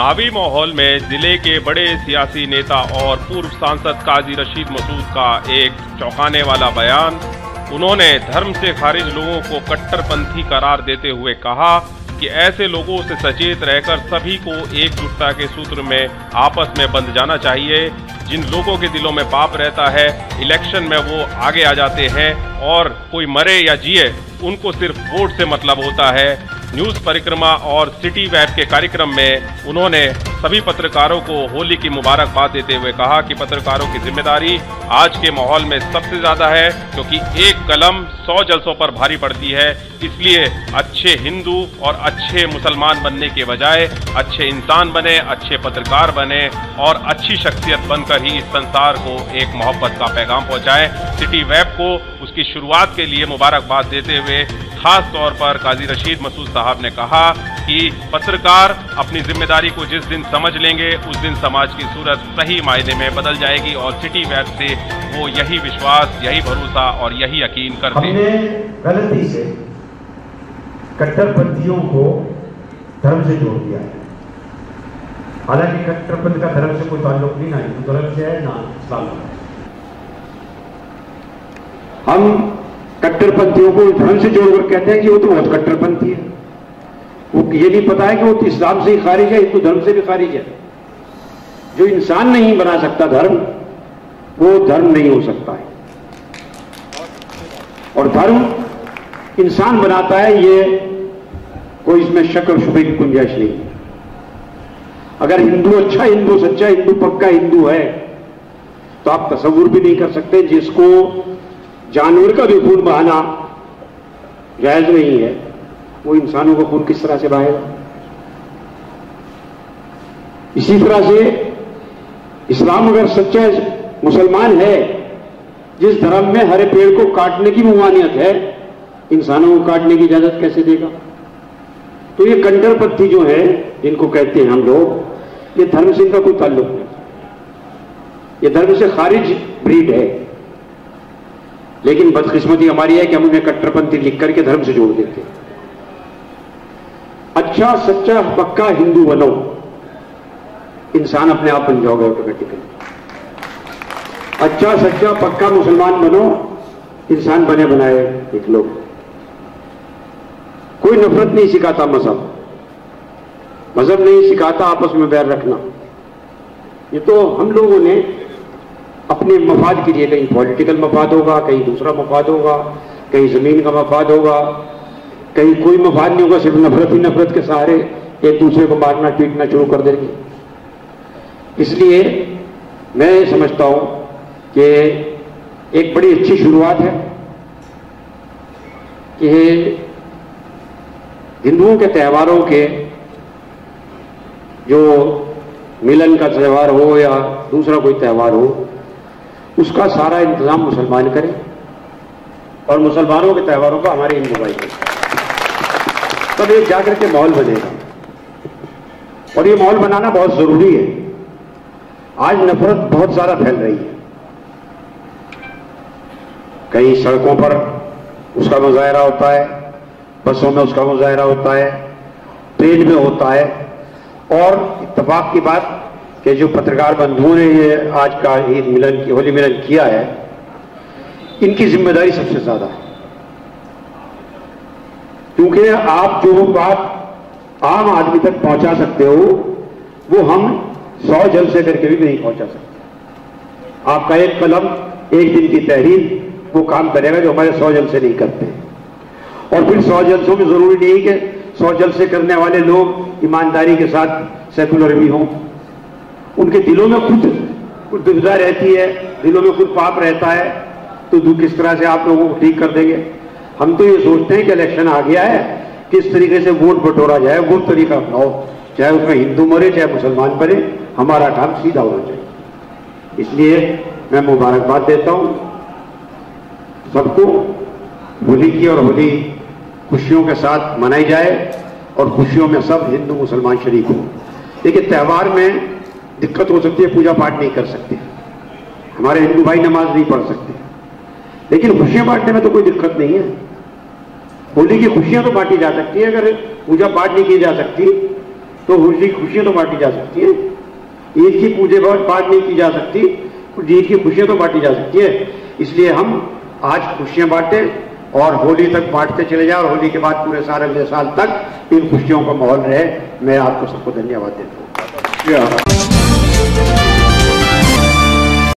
चुनावी माहौल में जिले के बड़े सियासी नेता और पूर्व सांसद काजी रशीद मसूद का एक चौंकाने वाला बयान। उन्होंने धर्म से खारिज लोगों को कट्टरपंथी करार देते हुए कहा कि ऐसे लोगों से सचेत रहकर सभी को एकजुटता के सूत्र में आपस में बंध जाना चाहिए। जिन लोगों के दिलों में पाप रहता है, इलेक्शन में वो आगे आ जाते हैं और कोई मरे या जिए उनको सिर्फ वोट से मतलब होता है। न्यूज़ परिक्रमा और सिटी वेब के कार्यक्रम में उन्होंने सभी पत्रकारों को होली की मुबारकबाद देते हुए कहा कि पत्रकारों की जिम्मेदारी आज के माहौल में सबसे ज़्यादा है, क्योंकि एक कलम 100 जलसों पर भारी पड़ती है। इसलिए अच्छे हिंदू और अच्छे मुसलमान बनने के बजाय अच्छे इंसान बने, अच्छे पत्रकार बने और अच्छी शख्सियत बनकर ही इस संसार को एक मोहब्बत का पैगाम पहुंचाएं। सिटी वेब को उसकी शुरुआत के लिए मुबारकबाद देते हुए खास तौर पर काजी रशीद मसूद साहब ने कहा कि पत्रकार अपनी जिम्मेदारी को जिस दिन समझ लेंगे उस दिन समाज की सूरत सही मायने में बदल जाएगी और सिटी वेब से वो यही विश्वास, यही भरोसा और यही यकीन करते हैं। हमने गलती से कट्टरपंथियों को धर्म से जोड़ दिया है। हालांकि कट्टरपंथ का धर्म से कोई ताल्लुक नहीं, ना हिंदू धर्म से है ना इस्लाम धर्म। हम कट्टरपंथियों को धर्म से जोड़कर कहते हैं कि वो तो बहुत कट्टरपंथी है। वो ये नहीं पता है कि वो तो इस्लाम से ही खारिज है, हिंदू धर्म से भी खारिज है। जो इंसान नहीं बना सकता धर्म, वो धर्म नहीं हो सकता है। और धर्म इंसान बनाता है, ये कोई इसमें शक और शुबे की गुंजाइश नहीं है। अगर हिंदू अच्छा हिंदू, सच्चा हिंदू, पक्का हिंदू है तो आप तसव्वुर भी नहीं कर सकते जिसको जानवर का भी खून बहाना जायज नहीं है, वो इंसानों का खून किस तरह से बहाएगा। इसी तरह से इस्लाम अगर सच्चा मुसलमान है, जिस धर्म में हरे पेड़ को काटने की ममानियत है, इंसानों को काटने की इजाजत कैसे देगा। तो ये कट्टरपंथी जो है, जिनको कहते हैं हम लोग, ये धर्म से इनका कोई ताल्लुक नहीं, ये धर्म से खारिज ब्रीड है। लेकिन बदकिस्मती हमारी है कि हम उन्हें कट्टरपंथी लिख करके धर्म से जोड़ देते हैं। अच्छा सच्चा पक्का हिंदू बनो, इंसान अपने आप बन जाओगे ऑटोमेटिकली। अच्छा सच्चा पक्का मुसलमान बनो, इंसान बने बनाए एक लोग। कोई नफरत नहीं सिखाता मजहब, मजहब नहीं सिखाता आपस में बैर रखना। ये तो हम लोगों ने अपने मफाद के लिए, कहीं पॉलिटिकल मफाद होगा, कहीं दूसरा मफाद होगा, कहीं जमीन का मफाद होगा, कहीं कोई मफाद नहीं होगा, सिर्फ नफरत ही नफरत के सहारे एक दूसरे को मारना पीटना शुरू कर देंगे। इसलिए मैं समझता हूं कि एक बड़ी अच्छी शुरुआत है कि हिंदुओं के त्योहारों के, जो मिलन का त्यौहार हो या दूसरा कोई त्यौहार हो, उसका सारा इंतजाम मुसलमान करें और मुसलमानों के त्योहारों का हमारे हिंदू भाई करें, तब एक जाकर के माहौल बनेगा। और ये माहौल बनाना बहुत जरूरी है। आज नफरत बहुत ज्यादा फैल रही है, कहीं सड़कों पर उसका मुजाहरा होता है, बसों में उसका मुजाहरा होता है, ट्रेन में होता है। और इत्तेफाक की बात कि जो पत्रकार बंधुओं ने ये आज का ईद मिलन की होली मिलन किया है, इनकी जिम्मेदारी सबसे ज्यादा है। क्योंकि आप जो बात आम आदमी तक पहुंचा सकते हो, वो हम 100 जलसे करके भी नहीं पहुंचा सकते। आपका एक कलम, एक दिन की तहरीर वो काम करेगा जो हमारे 100 जलसे नहीं करते। और फिर 100 जलसों में जरूरी नहीं कि 100 जलसे करने वाले लोग ईमानदारी के साथ सेकुलर भी हों। उनके दिलों में खुद दुविधा रहती है, दिलों में खुद पाप रहता है, तो किस तरह से आप लोगों को ठीक कर देंगे। हम तो ये सोचते हैं कि इलेक्शन आ गया है, किस तरीके से वोट बटोरा जाए, वो तरीका अपनाओ, चाहे उसमें हिंदू मरे चाहे मुसलमान मरे, हमारा काम सीधा होना चाहिए। इसलिए मैं मुबारकबाद देता हूं सबको होली की, और होली खुशियों के साथ मनाई जाए और खुशियों में सब हिंदू मुसलमान शरीक हों। देखिए, त्यौहार में दिक्कत हो सकती है, पूजा पाठ नहीं कर सकते, हमारे हिंदू भाई नमाज नहीं पढ़ सकते, लेकिन खुशियां बांटने में तो कोई दिक्कत नहीं है। होली की खुशियां तो बांटी जा सकती है। अगर पूजा पाठ नहीं की जा सकती तो होली की खुशियां तो बांटी जा सकती है। ईद की पूजे पाठ नहीं की जा सकती, ईद की खुशियां तो बांटी जा सकती है। इसलिए हम आज खुशियां बांटें और होली तक बांटते चले जाए और होली के बाद पूरे सारे अगले साल तक इन खुशियों का माहौल रहे। मैं आपको सबको धन्यवाद देता हूँ।